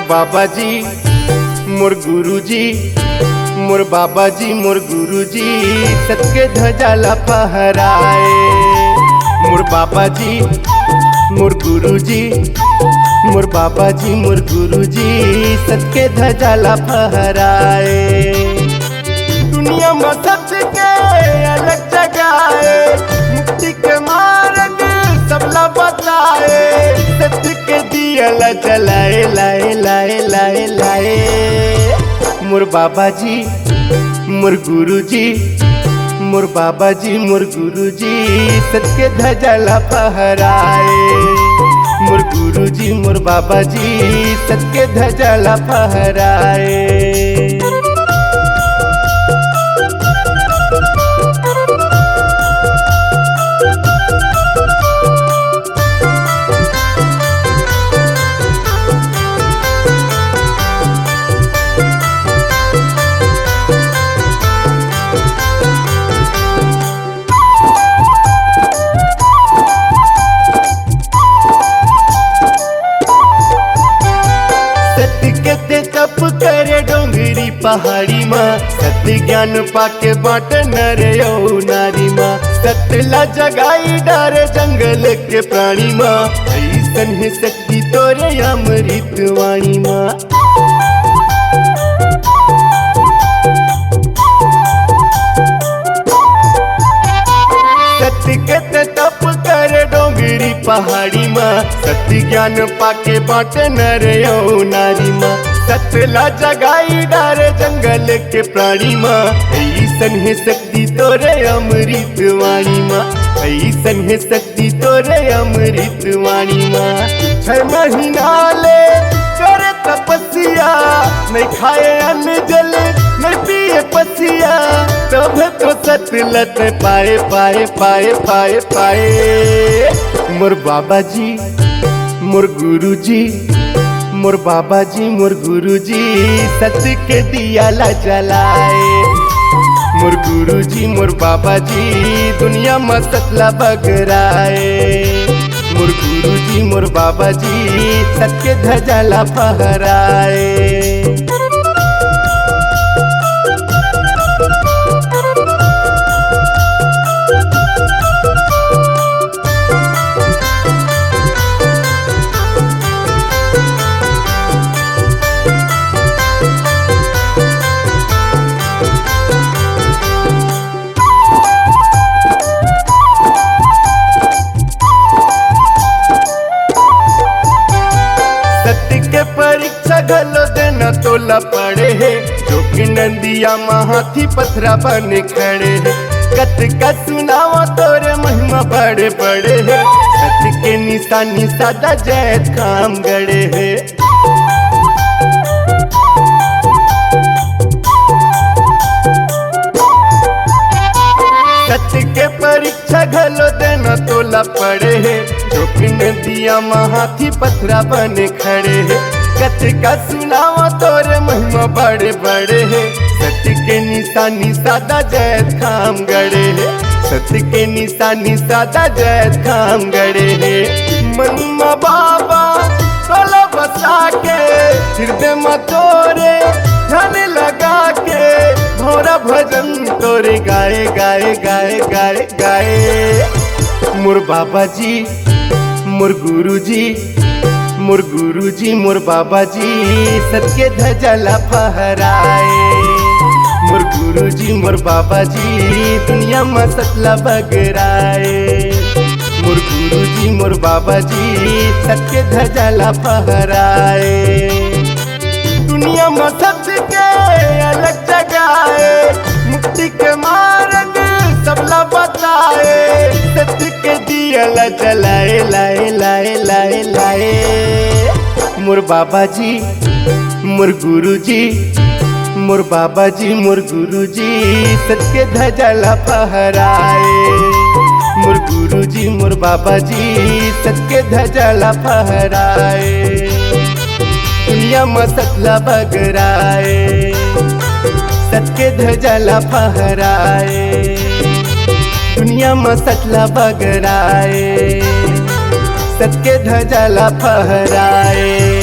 बाबा जी मोर गुरु जी, मोर बाबा जी मोर गुरु जी, सत्य ध्वजा फहराए। मोर बाबा जी मोर गुरु जी, मोर बाबा जी मोर गुरु जी, सत्य ध्वजा फहराए। दुनिया में सत्य के अलग जगाए, मुक्ति के मार्ग सबला बताए, सत्य के दिया जलाए लाए लाए लाए लाए। मोर बाबा जी मोर गुरु जी, मोर बाबा जी मोर गुरु जी, सत्य ध्वजा फहराए। मोर गुरु जी मोर बाबा जी, सत्य ध्वजा फहराए। तप करे डोंगरी पहाड़ी माँ, सत्य ज्ञान पाके बाट नर यो नारी माँ। सत्य जगाई डार जंगल के प्राणी माँ, ऐसन है शक्ति तोरे अमृत वाणी माँ। सत्य के तप करे डोंगरी पहाड़ी माँ, सत्य ज्ञान पाके बाट नर यो नारी माँ। सत्य जगाई डार जंगल के प्राणी माँ, ऐसन है शक्ति तोरे अमृत वाणी माँ। ऐसन है शक्ति तोरे अमृत वाणी माँ। 6 महीना ले करे तपस्या, नहीं खाए अन्न जल नहीं पिए पसिया, तब तो सतलत पाए पाए पाए पाए पाए। मोर बाबा जी मोर गुरु जी, मोर बाबा जी मोर गुरु जी, सत्य के दिया जलाए। मोर गुरु जी मोर बाबा जी, दुनिया में सतला बगराए। मोर गुरु जी मोर बाबा जी, सत्य ध्वजा फहराए। परीक्षा घलो देना तोला पड़े है, जो कि नंदिया महाथी पथरा बने खड़े है। कत का सुनावा तोरे महिमा बड़े बड़े है, सत्य के निशानी सादा जैत काम गड़े है। सत्य के परीक्षा घलो देना तोला पड़े है, जो कि नदिया महाथी पथरा बने खड़े है। कत का सुनावा तोरे महिमा बड़े बड़े है, सत्य के निशानी सादा जैत खाम गड़े है। सत्य के निशानी सादा जैत खाम गड़े है। मनमा बाबा तोला बसा के, हृदय में तोरे ध्यान लगा के, भोरा भजन तोरे गाए गाए गाए गाए गाए। मोर बाबा जी मोर गुरु जी, मोर गुरु जी मोर बाबा जी, सत्य ध्वजा फहराए। मोर गुरु जी मोर बाबा जी, दुनिया में सतला बगराए। मोर गुरु जी मोर बाबा जी, सत्य ध्वजा फहराए। दुनिया में सत्य के अलग जगाए, मुक्ति के मार्ग सबला बताए, सत्य के दिया जलाए लाए लाए लाए लाए। मोर बाबा जी मोर गुरु जी, मोर बाबा जी मोर गुरु जी, सत्य ध्वजा फहराए। मोर गुरु जी मोर बाबा जी, सत्य ध्वजा फहराए। दुनिया में सतला बगराए, सत्य ध्वजा फहराए। दुनिया में सतला बगराए, सत्य ध्वजा फहराए।